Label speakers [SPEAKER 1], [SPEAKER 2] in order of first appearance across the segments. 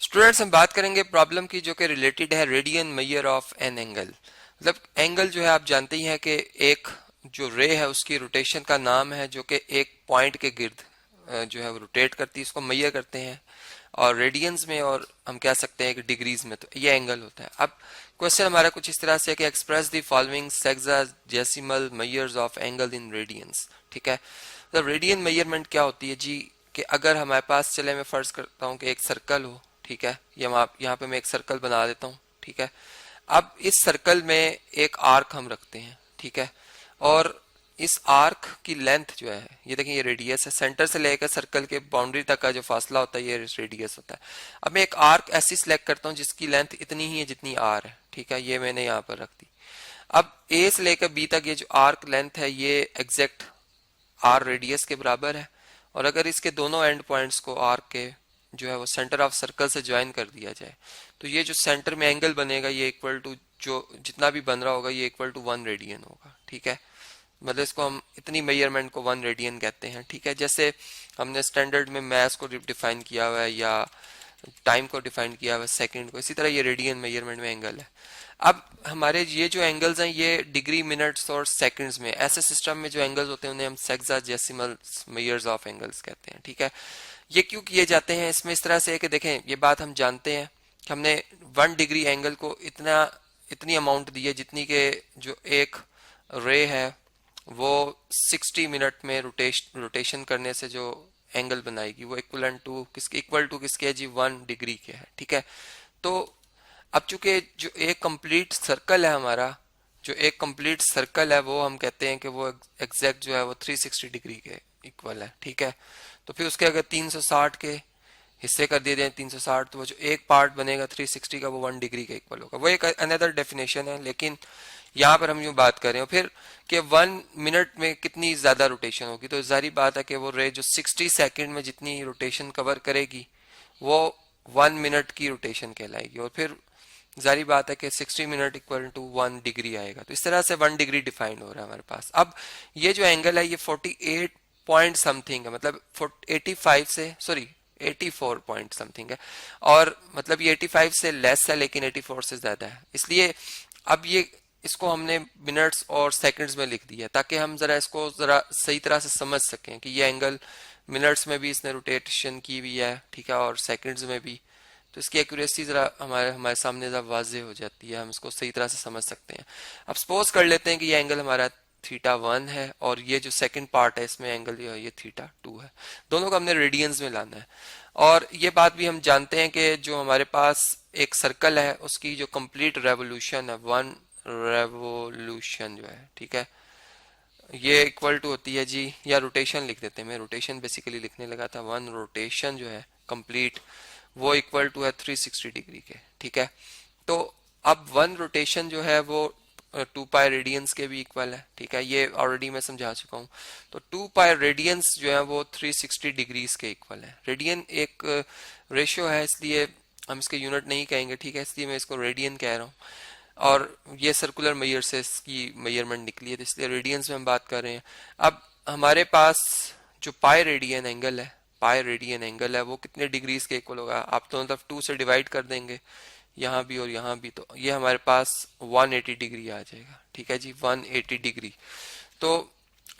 [SPEAKER 1] Students हम बात करेंगे प्रॉब्लम की जो कि रिलेटेड है radian measure of an angle. मतलब एंगल जो है आप जानते ही हैं कि एक जो रे है उसकी रोटेशन का नाम है जो कि एक पॉइंट के गिर्द जो है वो रोटेट करती है, इसको मेजर करते हैं और रेडियंस में, और हम कह सकते हैं कि डिग्रीज में, तो ये एंगल होता है। अब क्वेश्चन हमारा कुछ इस तरह से है कि express the following sexagesimal measures of angle in radiance. ठीक है, तो रेडियन मेजरमेंट क्या होती है जी, कि अगर हमारे पास, चले मैं फर्ज करता हूँ कि एक सर्कल हो। ठीक है, यहाँ पे मैं एक सर्कल बना देता हूँ। ठीक है, अब इस सर्कल में एक आर्क हम रखते हैं। ठीक है, और इस आर्क की लेंथ जो है, ये देखें ये रेडियस है, सेंटर से लेकर सर्कल के बाउंड्री तक का जो फासला होता है ये रेडियस होता है। अब मैं एक आर्क ऐसी सिलेक्ट करता हूँ जिसकी लेंथ इतनी ही है जितनी आर है। ठीक है, ये मैंने यहाँ पर रख दी। अब ए से लेकर बी तक ये जो आर्क लेंथ है ये एग्जैक्ट आर रेडियस के बराबर है, और अगर इसके दोनों एंड पॉइंट्स को आर्क के जो है वो सेंटर ऑफ सर्कल से ज्वाइन कर दिया जाए तो ये जो सेंटर में एंगल बनेगा ये इक्वल टू, जो जितना भी बन रहा होगा ये इक्वल टू 1 रेडियन होगा। ठीक है, मतलब इसको हम इतनी मेजरमेंट को 1 रेडियन कहते हैं। ठीक है, जैसे हमने स्टैंडर्ड में मैथ्स को डिफाइन किया हुआ है या टाइम को डिफाइन किया हुआ है सेकंड को, इसी तरह ये रेडियन मेजरमेंट में एंगल है। अब हमारे ये जो एंगल्स हैं ये डिग्री, मिनट्स और सेकंड्स में, ऐसे सिस्टम में जो एंगल्स होते हैं उन्हें हम सेक्साडेसिमल मेजर्स ऑफ एंगल्स कहते हैं। ठीक है, ये क्यों किए जाते हैं, इसमें इस तरह से है कि देखें ये बात हम जानते हैं कि हमने 1 डिग्री एंगल को इतनी अमाउंट दी है जितनी के जो एक रे है वो 60 मिनट में रोटेशन करने से जो एंगल बनाएगी वो इक्वल टू किसके है जी, 1 डिग्री के है। ठीक है, तो अब चूंकि जो एक कंप्लीट सर्कल है हमारा, जो एक कंप्लीट सर्कल है वो हम कहते हैं कि वो एग्जैक्ट जो है वो 360 डिग्री के इक्वल है। ठीक है, तो फिर उसके अगर 360 के हिस्से कर दिए जाए 360, तो वो जो एक पार्ट बनेगा 360 का वो 1 डिग्री के इक्वल होगा। वो एक अनदर डेफिनेशन है, लेकिन यहाँ पर हम यूँ बात कर रहे हो फिर कि 1 मिनट में कितनी ज्यादा रोटेशन होगी, तो जारी बात है कि वो रे जो 60 सेकंड में जितनी रोटेशन कवर करेगी वो 1 मिनट की रोटेशन कहलाएगी, और फिर जारी बात है कि 60 मिनट इक्वल टू 1 डिग्री आएगा। तो इस तरह से 1 डिग्री डिफाइंड हो रहा है हमारे पास। अब ये जो एंगल है ये 48 पॉइंट समथिंग है, मतलब 85 से, सॉरी 84 पॉइंट समथिंग है, और मतलब ये 85 से लेस है लेकिन 84 से ज्यादा है। इसलिए अब ये इसको हमने मिनट्स और सेकंड्स में लिख दिया ताकि हम जरा इसको जरा सही तरह से समझ सकें कि ये एंगल मिनट्स में भी इसने रोटेशन की हुई है। ठीक है, और सेकंड्स में भी, तो इसकी एक्यूरेसी जरा हमारे हमारे सामने जरा वाजे हो जाती है, हम इसको सही तरह से समझ सकते हैं। अब सपोज कर लेते हैं कि ये एंगल हमारा θ1 है और ये जो सेकंड पार्ट है इसमें एंगल जो है ये θ2 है। दोनों को हमने रेडियंस में लाना है, और ये बात भी हम जानते हैं कि जो हमारे पास एक सर्कल है उसकी जो कंप्लीट रेवोल्यूशन है, 1 रेवोल्यूशन जो है, ठीक है, ये इक्वल टू होती है जी, या रोटेशन लिख देते हैं, मैं रोटेशन बेसिकली लिखने लगा था, 1 रोटेशन जो है कंप्लीट वो इक्वल टू है 360 डिग्री के। ठीक है, तो अब 1 रोटेशन जो है वो 2 पाई रेडियंस के भी इक्वल है। ठीक है, ये ऑलरेडी मैं समझा चुका हूँ। तो 2 पाई रेडियंस जो है वो 360 डिग्रीज के इक्वल है। रेडियन एक रेशियो है इसलिए हम इसके यूनिट नहीं कहेंगे। ठीक है, इसलिए मैं इसको रेडियन कह रहा हूँ, और ये सर्कुलर मेजर से इसकी मेजरमेंट निकली है तो इसलिए रेडियंस में हम बात कर रहे हैं। अब हमारे पास जो पाई रेडियन एंगल है वो कितने डिग्रीज के इक्वल होगा, आप दोनों तरफ 2 से डिवाइड कर देंगे, यहाँ भी और यहाँ भी, तो ये हमारे पास 180 डिग्री आ जाएगा। ठीक है जी, 180 डिग्री। तो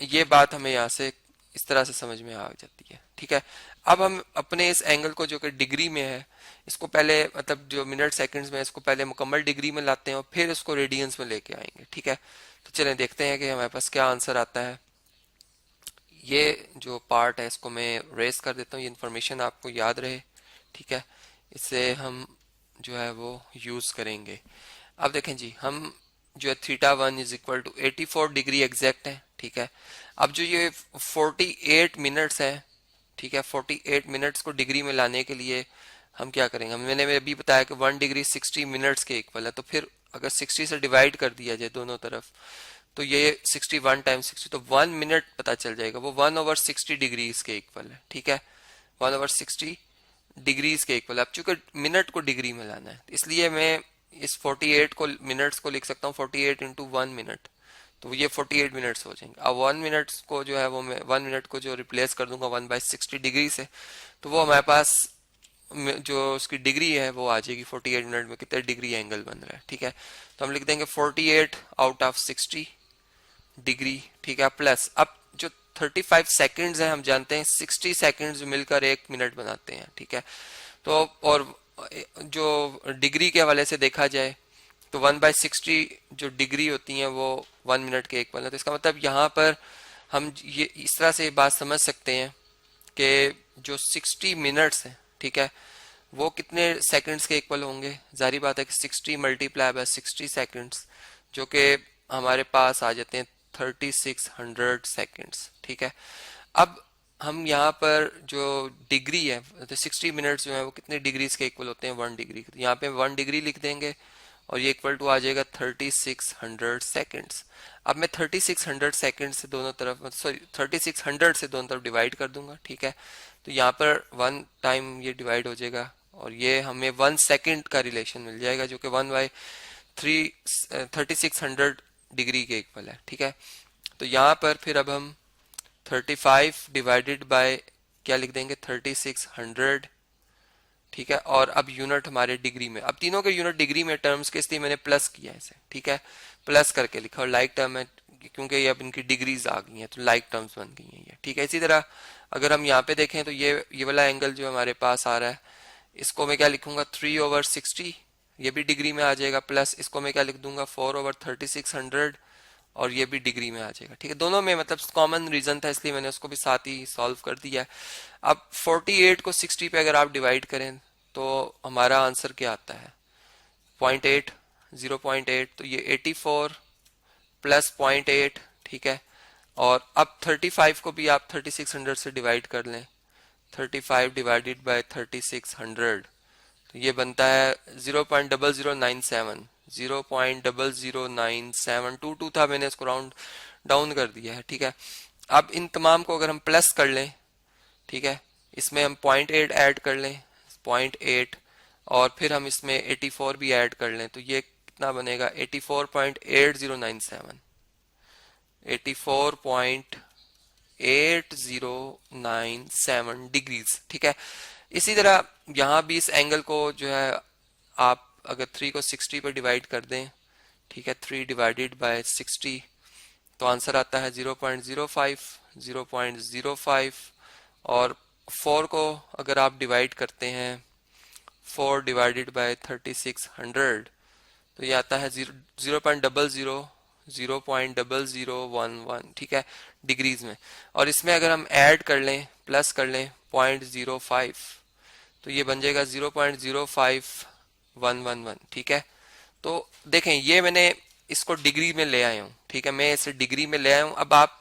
[SPEAKER 1] ये बात हमें यहाँ से इस तरह से समझ में आ जाती है। ठीक है, अब हम अपने इस एंगल को जो कि डिग्री में है इसको पहले, मतलब जो मिनट सेकंड्स में, इसको पहले मुकम्मल डिग्री में लाते हैं और फिर इसको रेडियंस में लेके आएंगे। ठीक है, तो चलें देखते हैं कि हमारे पास क्या आंसर आता है। ये जो पार्ट है इसको मैं रेस कर देता हूँ, ये इन्फॉर्मेशन आपको याद रहे। ठीक है, इससे हम जो है वो यूज करेंगे। अब देखें जी, हम जो है θ1 is equal to 84 degree exact है। ठीक है, अब जो ये 48 मिनट्स है, ठीक है, 48 मिनट्स को डिग्री में लाने के लिए हम क्या करेंगे, मैंने अभी बताया कि 1 डिग्री 60 मिनट्स के इक्वल है, तो फिर अगर 60 से डिवाइड कर दिया जाए दोनों तरफ तो ये 61 टाइम्स 60, तो 1 मिनट पता चल जाएगा, वो 1/60 डिग्रीज के इक्वल है। ठीक है, 1/60 डिग्रीज के इक्वल। अब चूंकि मिनट को डिग्री में लाना है इसलिए मैं इस 48 को मिनट्स को लिख सकता हूँ 48 इंटू 1 मिनट, तो ये 48 मिनट्स हो जाएंगे। अब 1 मिनट को जो है वो मैं 1 मिनट को जो रिप्लेस कर दूंगा 1/60 डिग्री से, तो वो हमारे पास जो उसकी डिग्री है वो आ जाएगी 48 मिनट में कितने डिग्री एंगल बन रहा है, ठीक है। तो हम लिख देंगे 48 आउट ऑफ 60 डिग्री, ठीक है, प्लस अब जो 35 सेकंड्स है हम जानते हैं 60 सेकंड्स मिलकर 1 मिनट बनाते हैं, ठीक है। तो और जो डिग्री के हवाले से देखा जाए तो 1/60 जो डिग्री होती हैं वो 1 मिनट के इक्वल है। तो इसका मतलब यहाँ पर हम ये इस तरह से बात समझ सकते हैं कि जो 60 मिनट्स हैं, ठीक है, वो कितने सेकंड्स के इक्वल होंगे। जारी बात है कि 60 मल्टीप्लाई बाय 60 सेकंड्स जो कि हमारे पास आ जाते हैं 3600 सेकंड्स, ठीक है। अब हम यहाँ पर जो डिग्री है तो 60 मिनट्स जो है वो कितने डिग्रीज के इक्वल होते हैं 1 डिग्री। तो यहाँ पे 1 डिग्री लिख देंगे और ये इक्वल टू आ जाएगा 3600 सेकंड्स। अब मैं 3600 सेकंड से दोनों तरफ, सॉरी 3600 से दोनों तरफ डिवाइड कर दूंगा, ठीक है। तो यहाँ पर 1 टाइम ये डिवाइड हो जाएगा और ये हमें 1 सेकंड का रिलेशन मिल जाएगा जो कि 3600 डिग्री के इक्वल है, ठीक है। तो यहाँ पर फिर अब हम 35 डिवाइडेड बाय क्या लिख देंगे 3600, ठीक है। और अब यूनिट हमारे डिग्री में, अब तीनों के यूनिट डिग्री में टर्म्स के, इसलिए मैंने प्लस किया है इसे, ठीक है, प्लस करके लिखा। और लाइक टर्म है क्योंकि ये अब इनकी डिग्रीज आ गई हैं तो लाइक टर्म्स बन गई हैं ये, ठीक है। इसी तरह अगर हम यहाँ पे देखें तो ये वाला एंगल जो हमारे पास आ रहा है इसको मैं क्या लिखूंगा 3/60, ये भी डिग्री में आ जाएगा, प्लस इसको मैं क्या लिख दूंगा 4/3600 और ये भी डिग्री में आ जाएगा, ठीक है। दोनों में मतलब कॉमन रीजन था इसलिए मैंने उसको भी साथ ही सॉल्व कर दिया है। अब 48 को 60 पे अगर आप डिवाइड करें तो हमारा आंसर क्या आता है 0.8, 0.8, तो ये 84 प्लस 0.8, ठीक है। और अब 35 को भी आप 3600 से डिवाइड कर लें, 35 डिवाइडेड बाय 3600 तो ये बनता है 0.0097, 0.009722 था, मैंने इसको राउंड डाउन कर दिया है, ठीक है। अब इन तमाम को अगर हम प्लस कर लें, ठीक है, इसमें हम 0.8 ऐड कर लें 0.8 और फिर हम इसमें 84 भी ऐड कर लें तो ये कितना बनेगा 84.8097, 84.8097 डिग्रीज, ठीक है। इसी तरह यहाँ भी इस एंगल को जो है आप अगर 3 को 60 पर डिवाइड कर दें, ठीक है, 3 डिवाइडेड बाय 60 तो आंसर आता है 0.05, 0.05 और 4 को अगर आप डिवाइड करते हैं 4 डिवाइडेड बाय 3600 तो ये आता है 0.000011, ठीक है, डिग्रीज में। और इसमें अगर हम ऐड कर लें प्लस कर लें 0.05 तो ये बन जाएगा 0.05111, ठीक है। तो देखें ये मैंने इसको डिग्री में ले आया हूँ, ठीक है, मैं इसे डिग्री में ले आया हूँ। अब आप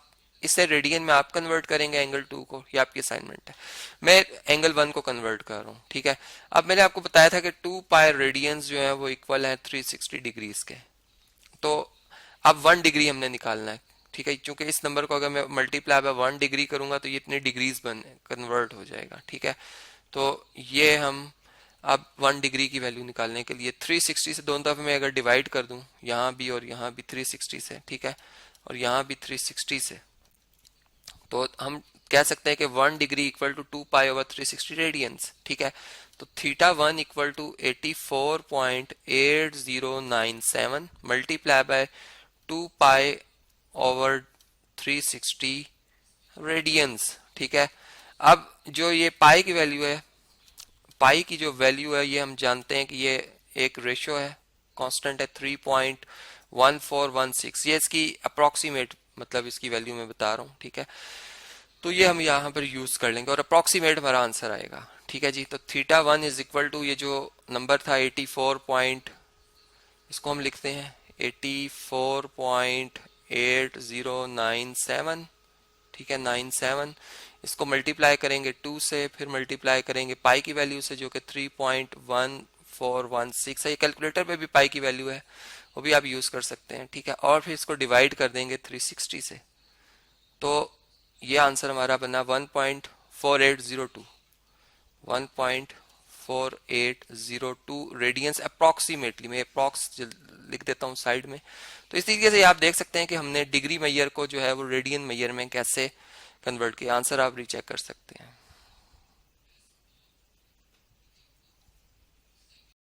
[SPEAKER 1] इसे रेडियन में आप कन्वर्ट करेंगे एंगल 2 को, ये आपकी असाइनमेंट है। मैं एंगल 1 को कन्वर्ट कर रहा हूँ, ठीक है। अब मैंने आपको बताया था कि 2 पाई रेडियंस जो है वो इक्वल है 360 डिग्रीज के। तो अब 1 डिग्री हमने निकालना है, ठीक है, क्योंकि इस नंबर को अगर मैं मल्टीप्लाई बाय 1 डिग्री करूंगा तो ये इतने डिग्रीज बन कन्वर्ट हो जाएगा, ठीक है। तो ये हम अब 1 डिग्री की वैल्यू निकालने के लिए 360 से दोनों तरफ में अगर डिवाइड कर दूं, यहाँ भी और यहाँ भी 360 से, ठीक है, और यहाँ भी 360 से, तो हम कह सकते हैं कि 1 degree equal to 2 pi over 360 radians, ठीक है। तो theta 1 equal to 84.8097 multiply by 2 pi over 360 radians, ठीक है। अब जो ये पाई की वैल्यू है, पाई की जो वैल्यू है ये हम जानते हैं कि ये एक रेशियो है, कांस्टेंट है 3.1416, ये इसकी अप्रोक्सीमेट मतलब इसकी वैल्यू मैं बता रहा हूँ, ठीक है। तो ये हम यहाँ पर यूज कर लेंगे और अप्रोक्सीमेट हमारा आंसर आएगा, ठीक है जी। तो थीटा 1 इज इक्वल टू ये जो नंबर था 84 पॉइंट, इसको हम लिखते हैं 84.8097, ठीक है, 97, इसको मल्टीप्लाई करेंगे 2 से, फिर मल्टीप्लाई करेंगे पाई की वैल्यू से जो कि 3.1416 है। ये कैलकुलेटर पे भी पाई की वैल्यू है, वो भी आप यूज कर सकते हैं, ठीक है। और फिर इसको डिवाइड कर देंगे 360 से, तो ये आंसर हमारा बना 1.4802, 1.4802 रेडियंस अप्रोक्सीमेटली। मैं अप्रोक्स लिख देता हूँ साइड में। तो इस तरीके से आप देख सकते हैं कि हमने डिग्री मेजर को जो है वो रेडियन मेजर में कैसे कन्वर्ट किया। आंसर आप रीचेक कर सकते हैं।